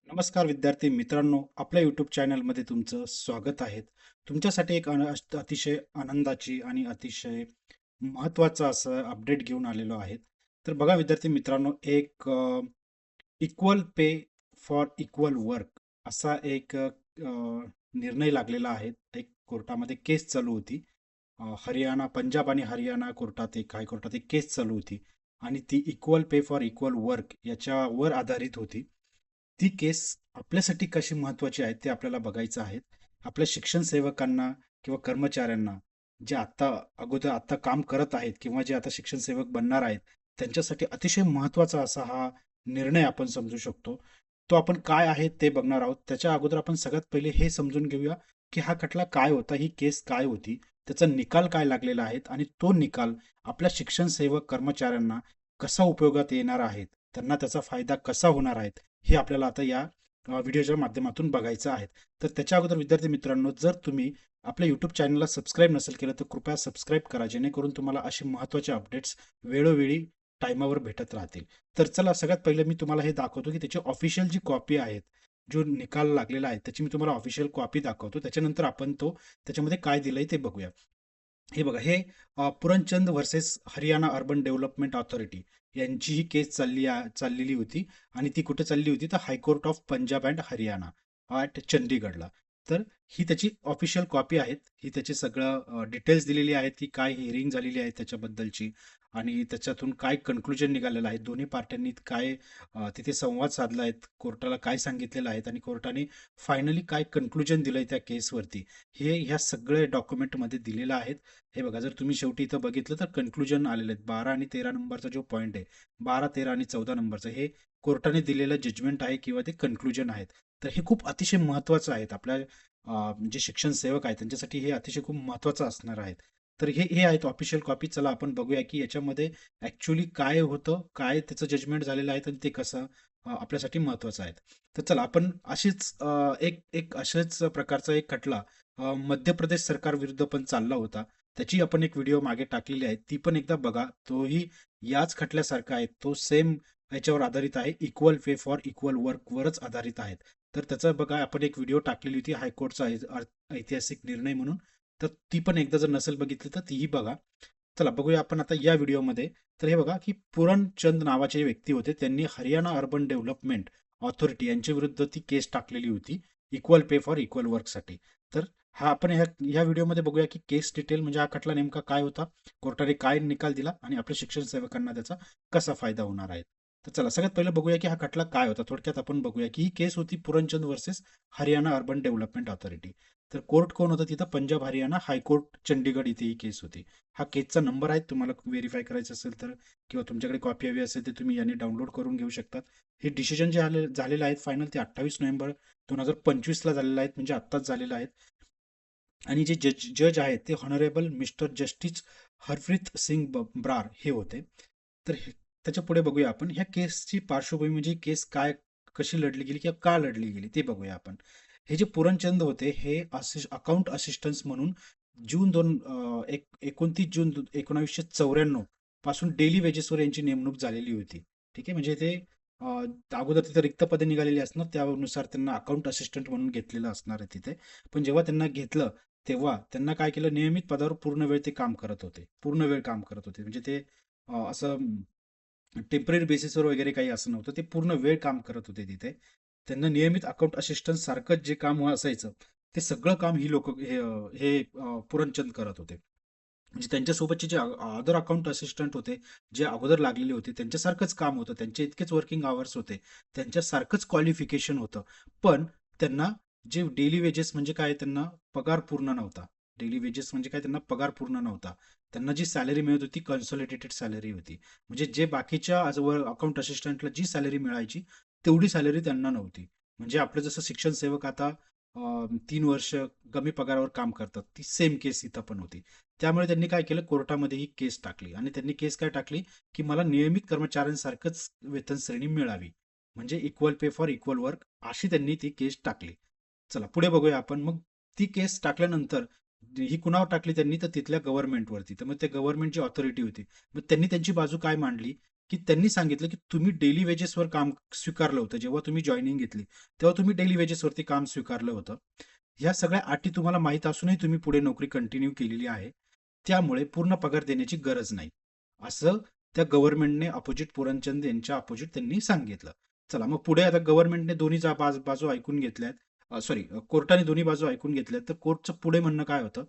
नमस्कार विद्यार्थी मित्रांनो, आपल्या यूट्यूब चॅनलमध्ये तुमचं स्वागत आहे. तुमच्यासाठी एक अतिशय आनंदाची आणि अतिशय महत्त्वाचं असं अपडेट घेऊन आलेलो आहे. तर बघा विद्यार्थी मित्रांनो, एक equal pay for equal work असा एक निर्णय लागलेला आहे. एक कोर्टामध्ये केस चालू होती. हरियाणा, पंजाब आणि हरियाणा कोर्टात एक हायकोर्टात एक केस चालू होती आणि ती equal pay for equal work याच्यावर आधारित होती. ती केस आपल्यासाठी कशी महत्त्वाची आहे ते आपल्याला बघायचं आहे. आपल्या शिक्षण सेवकांना किंवा कर्मचाऱ्यांना जे आता काम करत आहेत किंवा जे आता शिक्षण सेवक बनणार आहेत, त्यांच्यासाठी अतिशय महत्त्वाचा असा हा निर्णय आपण समजू शकतो. तो आपण काय आहे ते बघणार आहोत. त्याच्या अगोदर आपण सगळ्यात पहिले हे समजून घेऊया, की हा खटला काय होता, ही केस काय होती, त्याचा निकाल काय लागलेला आहे आणि तो निकाल आपल्या शिक्षण सेवक कर्मचाऱ्यांना कसा उपयोगात येणार आहे, त्यांना त्याचा फायदा कसा होणार आहे, हे आपल्याला आता या व्हिडिओच्या माध्यमातून बघायचं आहे. तर त्याच्या अगोदर विद्यार्थी मित्रांनो, जर तुम्ही आपल्या यूट्यूब चॅनलला सबस्क्राईब नसेल केलं, तर कृपया सबस्क्राईब करा, जेणेकरून तुम्हाला असे महत्त्वाचे अपडेट्स वेळोवेळी टाईमावर भेटत राहतील. तर चला, सगळ्यात पहिले मी तुम्हाला हे दाखवतो, की त्याची ऑफिशियल जी कॉपी आहेत, जो निकाल लागलेला आहे, त्याची मी तुम्हाला ऑफिशियल कॉपी दाखवतो. त्याच्यानंतर आपण त्याच्यामध्ये काय दिलंय ते बघूया. हे बघा, हे Puranchand versus Haryana urban development authority यांची ही केस चाललेली होती आणि ती कुठे चालली होती, तर high court of Punjab and Haryana at चंदीगडला. तर ही त्याची ऑफिशियल कॉपी आहेत. ही त्याची सगळं डिटेल्स दिलेली आहेत, की काय हिअरिंग झालेली आहे त्याच्याबद्दलची आणि त्याच्यातून काय कन्क्लुजन निघालेलं आहे. दोन्ही पार्ट्यांनी काय तिथे संवाद साधला आहे, कोर्टाला काय सांगितलेलं आहे आणि कोर्टाने फायनली काय कन्क्लुजन दिलंय त्या केसवरती, हे ह्या सगळ्या डॉक्युमेंटमध्ये दिलेलं आहे. हे बघा, जर तुम्ही शेवटी इथं बघितलं तर कन्क्लुजन आलेले आहेत. 12 आणि 13 नंबरचा जो पॉईंट आहे, 12, 13 आणि 14 नंबरचं हे कोर्टाने दिलेलं जजमेंट आहे किंवा ते कन्क्लुजन आहेत. तर हे खूप अतिशय महत्त्वाचं आहे. आपल्या जे शिक्षण सेवक आहेत त्यांच्यासाठी हे अतिशय खूप महत्त्वाचं असणार आहे. तर हे हे आहेत ऑफिशियल कॉपी. चला आपण बघूया, की याच्यामध्ये ॲक्चुअली काय होतं, काय त्याचं जजमेंट झालेलं आहे आणि ते कसं आपल्यासाठी महत्त्वाचं आहे. तर चला आपण एक एक अशाच प्रकारचा एक खटला मध्य प्रदेश सरकार विरुद्ध पण चालला होता. त्याची आपण एक व्हिडिओ मागे टाकलेली आहे. ती पण एकदा बघा. तोही याच खटल्यासारखा आहे. तो सेम ह्याच्यावर आधारित आहे. इक्वल पे फॉर इक्वल वर्कवरच आधारित आहेत. तर त्याचं बघा, आपण एक व्हिडिओ टाकलेली होती हायकोर्टचा ऐतिहासिक निर्णय म्हणून. तर ती पण एकदा जर नसेल बघितली तर तीही बघा. चला बघूया आपण आता या व्हिडिओमध्ये. तर हे बघा, की पूरणचंद नावाचे व्यक्ती होते. त्यांनी हरियाणा अर्बन डेव्हलपमेंट ऑथॉरिटी यांच्या विरुद्ध ती केस टाकलेली होती. इक्वल पे फॉर इक्वल वर्कसाठी. तर हा आपण ह्या व्हिडिओमध्ये बघूया, की केस डिटेल म्हणजे हा खटला नेमका काय होता, कोर्टाने काय निकाल दिला आणि आपल्या शिक्षण सेवकांना त्याचा कसा फायदा होणार आहे. तर चला सगळ्यात पहिलं बघूया, की हा खटला काय होता. थोडक्यात आपण बघूया, की ही केस होती Puranchand versus Haryana urban development authority. तर कोर्ट कोण होतं तिथं, पंजाब हरियाणा हायकोर्ट चंडीगड इथे ही केस होती. हा केसचा नंबर आहे, तुम्हाला व्हेरीफाय करायचं असेल तर किंवा तुमच्याकडे कॉपी हवी असेल तर तुम्ही याने डाउनलोड करून घेऊ शकतात. हे डिसिजन जे झालेलं आहे फायनल, ते 28 नोव्हेंबर 2025 ला झालेलं आहे, म्हणजे आत्ताच झालेलं आहे. आणि जे जज आहेत ते honourable mister justice Harpreet Singh Brar हे होते. तर त्याच्या पुढे बघूया आपण ह्या केसची पार्श्वभूमी, म्हणजे केस काय, कशी लढली गेली किंवा का लढली गेली ते बघूया आपण. हे जे पुरणचंद होते हे अकाउंट असिस्टन्स म्हणून जून 29 जून 1994 पासून डेली वेजेसवर यांची नेमणूक झालेली होती. ठीक आहे, म्हणजे ते अगोदर तिथे रिक्त पदे निघालेली असणार, त्यानुसार त्यांना अकाउंट असिस्टंट म्हणून घेतलेलं असणार आहे तिथे. पण जेव्हा त्यांना घेतलं तेव्हा त्यांना काय केलं, नियमित पदावर पूर्ण वेळ ते काम करत होते. पूर्ण वेळ काम करत होते, म्हणजे ते असं टेम्पररी बेसिसवर वगैरे काही असं नव्हतं. ते पूर्ण वेळ काम करत होते तिथे. त्यांना नियमित अकाउंट असिस्टंट सारखंच जे काम असायचं, ते सगळं काम ही लोक हे पुरणचंद करत होते. म्हणजे त्यांच्यासोबतचे जे अदर अकाउंट असिस्टंट होते, जे अगोदर लागलेले होते, त्यांच्यासारखंच काम होतं. त्यांचे इतकेच वर्किंग आवर्स होते. त्यांच्यासारखंच क्वालिफिकेशन होतं. पण त्यांना जे डेली वेजेस म्हणजे काय, त्यांना पगार पूर्ण नव्हता. डेली वेजेस म्हणजे काय, त्यांना पगार पूर्ण नव्हता. त्यांना जी सॅलरी मिळत होती कन्सॉलिडेटेड सॅलरी होती. म्हणजे जे बाकीच्या अकाउंट असिस्टंटला जी सॅलरी मिळायची तेवढी सॅलरी त्यांना नव्हती. म्हणजे आपलं जसं शिक्षण सेवक आता 3 वर्ष कमी पगारावर काम करतात, ती सेम केस इथं पण होती. त्यामुळे त्यांनी काय केलं, कोर्टामध्ये ही केस टाकली आणि त्यांनी केस काय टाकली, की मला नियमित कर्मचाऱ्यांसारखंच वेतन श्रेणी मिळावी. म्हणजे equal pay for equal work अशी त्यांनी ती केस टाकली. चला पुढे बघूया आपण. मग ती केस टाकल्यानंतर ही कुणावर टाकली त्यांनी, तर तिथल्या गव्हर्नमेंटवरती. तर मग ते गव्हर्नमेंटची ऑथॉरिटी होती. मग त्यांनी त्यांची बाजू काय मांडली, की त्यांनी सांगितलं की तुम्ही डेली वेजेसवर काम स्वीकारलं होतं. जेव्हा तुम्ही जॉइनिंग घेतली, तेव्हा तुम्ही डेली वेजेसवरती काम स्वीकारलं होतं. ह्या सगळ्या अटी तुम्हाला माहीत असूनही तुम्ही पुढे नोकरी कंटिन्यू केलेली आहे. त्यामुळे पूर्ण पगार देण्याची गरज नाही. असं त्या गव्हर्नमेंटने अपोजिट पुरणचंद यांच्या अपोजिट त्यांनी सांगितलं. चला मग पुढे आता गव्हर्नमेंटने दोन्ही बाजू ऐकून घेतल्यात. सॉरी, कोर्टाने दोन्ही बाजू ऐकून घेतल्यात. तर कोर्टचं पुढे म्हणणं काय होतं?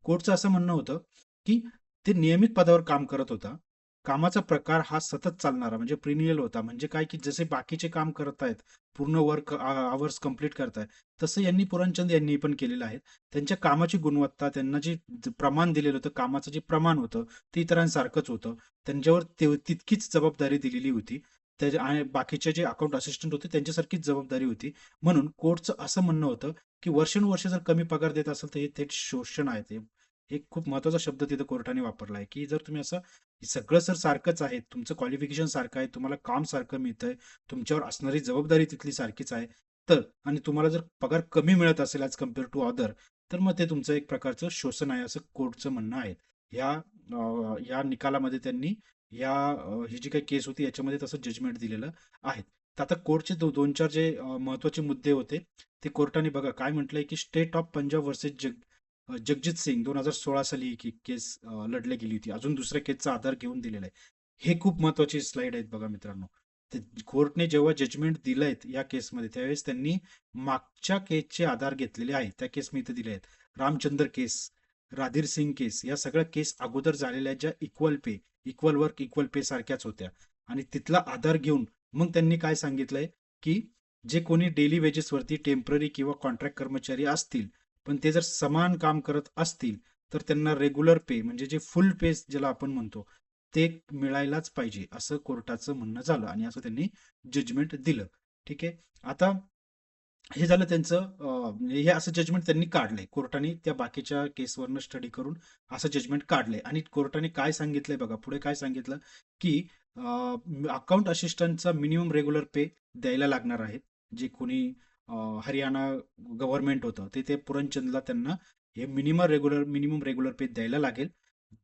कोर्टचं असं म्हणणं होतं की ते नियमित पदावर काम करत होता. कामाचा प्रकार हा सतत चालणारा म्हणजे प्रिनियल होता. म्हणजे काय की जसे बाकीचे काम करत आहेत, पूर्ण वर्क आवर्स कंप्लीट करतायत, तसं यांनी पुरणचंद यांनी पण केलेलं आहे. त्यांच्या कामाची गुणवत्ता, त्यांना जे प्रमाण दिलेलं होतं, कामाचं जे प्रमाण होतं, ते इतरांसारखंच होतं. त्यांच्यावर तितकीच जबाबदारी दिलेली होती. आणि बाकीचे जे अकाउंट असिस्टंट होते त्यांच्यासारखीच जबाबदारी होती. म्हणून कोर्टचं असं म्हणणं होतं की वर्षानुवर्ष जर कमी पगार देत असेल तर हे थेट शोषण आहे. ते एक खूप महत्वाचा शब्द तिथं कोर्टाने वापरला आहे की जर तुम्ही असं सगळं सर सारखंच आहे, तुमचं क्वालिफिकेशन सारखं आहे, तुम्हाला काम सारखं मिळतंय, तुमच्यावर असणारी जबाबदारी तिथली सारखीच आहे, तर आणि तुम्हाला जर पगार कमी मिळत असेल ॲज कम्पेअर टू अदर, तर मग ते तुमचं एक प्रकारचं शोषण आहे असं कोर्टचं म्हणणं आहे. या निकालामध्ये त्यांनी ही जी काही केस होती याच्यामध्ये तसं जजमेंट दिलेलं आहे. तर आता कोर्टचे दोन चार जे महत्वाचे मुद्दे होते ते कोर्टाने बघा काय म्हटलंय की state of Punjab versus Jagjit Singh 2016 साली ही केस लढली गेली होती. अजून दुसऱ्या केसचा आधार घेऊन दिलेला आहे. हे खूप महत्वाची स्लाइड आहेत बघा मित्रांनो. कोर्टने जेव्हा जजमेंट दिलंय या केसमध्ये त्यावेळेस त्यांनी मागच्या केसचे आधार घेतलेले आहेत. त्या केस मी इथे दिले आहेत. रामचंद्र केस, राधीर सिंग केस, या सगळ्या केस अगोदर झालेल्या ज्या इक्वल वर्क इक्वल पे सारख्याच होत्या आणि तिथला आधार घेऊन मग त्यांनी काय सांगितलंय की जे कोणी डेली वेजेसवरती टेम्पररी किंवा कॉन्ट्रॅक्ट कर्मचारी असतील, पण ते जर समान काम करत असतील तर त्यांना रेग्युलर पे म्हणजे जे फुल पे ज्याला आपण म्हणतो ते मिळायलाच पाहिजे असं कोर्टाचं म्हणणं झालं आणि असं त्यांनी जजमेंट दिलं. ठीक आहे. आता हे झालं त्यांचं हे असं जजमेंट त्यांनी काढलंय कोर्टाने त्या बाकीच्या केसवरनं स्टडी करून असं जजमेंट काढलंय आणि कोर्टाने काय सांगितलंय बघा पुढे काय सांगितलं की अकाउंट असिस्टंटचा मिनिमम रेग्युलर पे द्यायला लागणार आहे. जे कोणी हरियाणा गव्हर्नमेंट होतं ते पुरणचंदला त्यांना हे मिनिमम रेग्युलर पे द्यायला लागेल.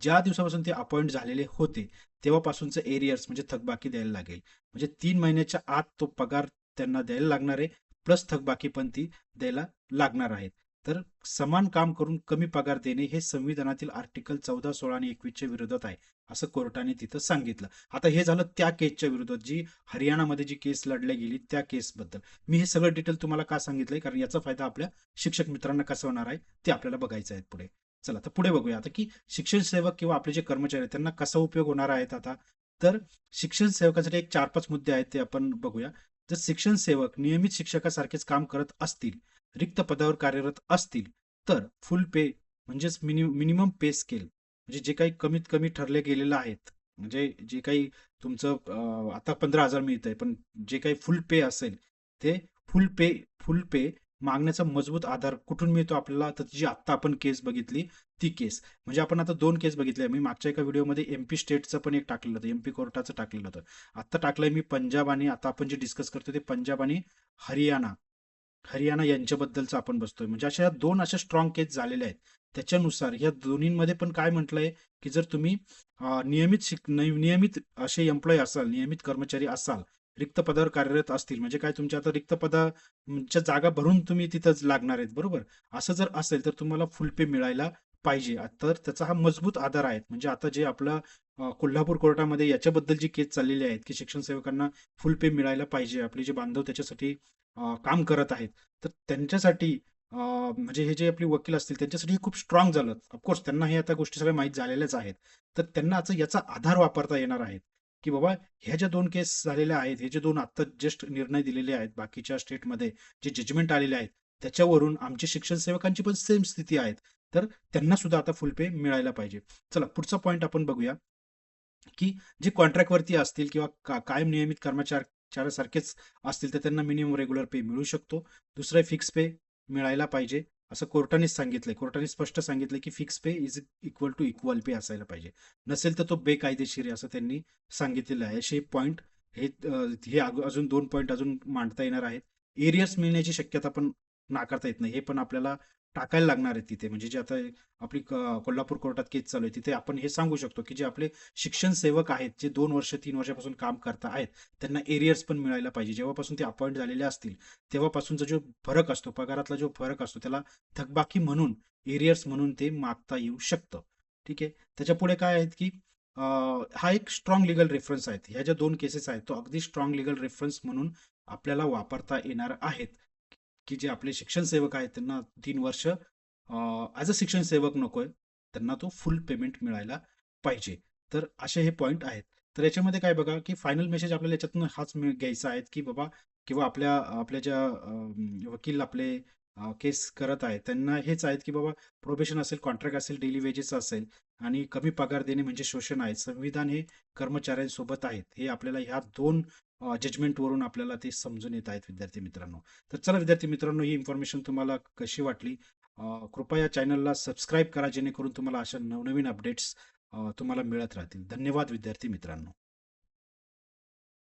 ज्या दिवसापासून ते अपॉइंट झालेले होते तेव्हापासूनचं एरियर्स म्हणजे थकबाकी द्यायला लागेल. म्हणजे 3 महिन्याच्या आत तो पगार त्यांना द्यायला लागणार आहे. प्लस थकबाकी पण ती द्यायला लागणार आहेत. तर समान काम करून कमी पगार देणे हे संविधानातील आर्टिकल 14, 16 आणि 21च्या विरोधात आहे असं कोर्टाने तिथं सांगितलं. आता हे झालं त्या केसच्या विरोधात जी हरियाणामध्ये जी केस लढली गेली त्या केसबद्दल. मी हे सगळं डिटेल तुम्हाला का सांगितलंय कारण याचा फायदा आपल्या शिक्षक मित्रांना कसा होणार आहे ते आपल्याला बघायचं आहे पुढे. चला तर पुढे बघूया आता की शिक्षण सेवक किंवा आपले जे कर्मचारी आहेत त्यांना कसा उपयोग होणार आहेत आता. तर शिक्षण सेवकांसाठी एक 4-5 मुद्दे आहेत ते आपण बघूया. जर शिक्षण सेवक नियमित शिक्षकासारखेच काम करत असतील, रिक्त पदावर कार्यरत असतील, तर फुल पे म्हणजेच मिनिमम पे स्केल म्हणजे जे काही कमीत कमी ठरले गेलेलं आहेत, म्हणजे जे काही तुमचं आता 15,000 मिळतंय, पण जे काही फुल पे असेल, ते फुल पे मागण्याचा मजबूत आधार कुठून मिळतो आपल्याला? तर जी आत्ता आपण केस बघितली, ती केस. म्हणजे आपण आता 2 केस बघितल्या. मी मागच्या एका व्हिडिओमध्ये एम-पी स्टेटचं पण एक टाकलेलं होतं, एम-पी कोर्टाचं टाकलेलं होतं. आत्ता टाकलंय मी पंजाब आणि आता आपण जे डिस्कस करतोय ते पंजाब आणि हरियाणा हरियाणा यांच्याबद्दलचं आपण बसतोय. म्हणजे अशा 2 अशा स्ट्रॉंग केस झालेल्या आहेत. त्याच्यानुसार ह्या दोन्हींमध्ये पण काय म्हटलंय, की जर तुम्ही नियमित असे एम्प्लॉयी असाल, नियमित कर्मचारी असाल, रिक्त पदावर कार्यरत असतील, म्हणजे काय तुमच्या आता रिक्त पदाच्या जागा भरून तुम्ही तिथंच लागणार आहेत, बरोबर? असं जर असेल तर तुम्हाला फुल पे मिळायला पाहिजे. तर त्याचा हा मजबूत आधार आहे. म्हणजे आता जे आपलं कोल्हापूर कोर्टामध्ये याच्याबद्दल जी केस चाललेली आहेत, की शिक्षण सेवकांना फुल पे मिळायला पाहिजे. आपले जे बांधव त्याच्यासाठी काम करत आहेत. तर त्यांच्यासाठी म्हणजे हे जे आपले वकील असतील त्यांच्यासाठी हे खूप स्ट्रॉंग झालं. ऑफकोर्स त्यांना हे आता गोष्टी सगळ्या माहीत झालेल्याच आहेत. तर त्यांना आता याचा आधार वापरता येणार आहे, की बाबा ह्या ज्या 2 केस झालेल्या आहेत, हे जे 2 आत्ता जस्ट निर्णय दिलेले आहेत बाकीच्या स्टेटमध्ये जे जजमेंट आलेले आहेत, त्याच्यावरून आमची शिक्षण सेवकांची पण सेम स्थिती आहे. तर त्यांना सुद्धा आता फुल पे मिळायला पाहिजे. चला पुढचा पॉइंट आपण बघूया. की जे कॉन्ट्रॅक्टवरती असतील किंवा कायम नियमित कर्मचाऱ्यासारखेच असतील तर त्यांना मिनिमम रेग्युलर पे मिळू शकतो. दुसरं आहे फिक्स पे मिळायला पाहिजे असं कोर्टानेच सांगितलंय. कोर्टाने स्पष्ट सांगितलंय की fix pay is equal to equal pay असायला पाहिजे. नसेल तर तो बेकायदेशीर आहे असं त्यांनी सांगितलेलं आहे. असे पॉईंट हे अजून 2 पॉईंट अजून मांडता येणार आहेत. एरियर्स मिळण्याची शक्यता पण नाकारता येत नाही. हे पण आपल्याला टाकायला लागणार आहे तिथे. म्हणजे जे आता आपली कोल्हापूर कोर्टात केस चालू आहे, तिथे आपण हे सांगू शकतो, की जे आपले शिक्षण सेवक आहेत, जे 2 वर्ष, 3 वर्षापासून काम करत आहेत, त्यांना एरियर्स पण मिळायला पाहिजे. जेव्हापासून ते अपॉइंट झालेले असतील, तेव्हापासूनचा जो फरक असतो, पगारातला जो फरक असतो, त्याला थकबाकी म्हणून, एरियर्स म्हणून ते मागता येऊ शकतं. ठीक आहे. त्याच्यापुढे काय आहेत, की हा एक स्ट्रॉंग लीगल रेफरन्स आहेत. ह्या ज्या 2 केसेस आहेत, तो अगदी स्ट्रॉंग लीगल रेफरन्स म्हणून आपल्याला वापरता येणार आहेत, की जे आपले शिक्षण सेवक आहेत त्यांना 3 वर्ष ॲज अ शिक्षण सेवक नकोय. त्यांना तो फुल पेमेंट मिळायला पाहिजे. तर असे हे पॉइंट आहेत. तर याच्यामध्ये काय बघा, की फायनल मेसेज आपल्याला याच्यातून हाच घ्यायचा आहे, की बाबा किंवा आपल्या आपल्या ज्या वकील आपले केस करत आहेत, त्यांना हेच आहेत, की बाबा प्रोबेशन असेल, कॉन्ट्रॅक्ट असेल, डेली वेजेस असेल आणि कमी पगार देणे म्हणजे शोषण आहे. संविधान हे कर्मचाऱ्यांसोबत आहेत. हे आपल्याला ह्या 2 जजमेंटवरून आपल्याला ते समजून येत आहेत विद्यार्थी मित्रांनो. तर चला विद्यार्थी मित्रांनो, ही इन्फॉर्मेशन तुम्हाला कशी वाटली? कृपया चॅनलला सबस्क्राईब करा जेणेकरून तुम्हाला अशा नवनवीन अपडेट्स तुम्हाला मिळत राहतील. धन्यवाद विद्यार्थी मित्रांनो.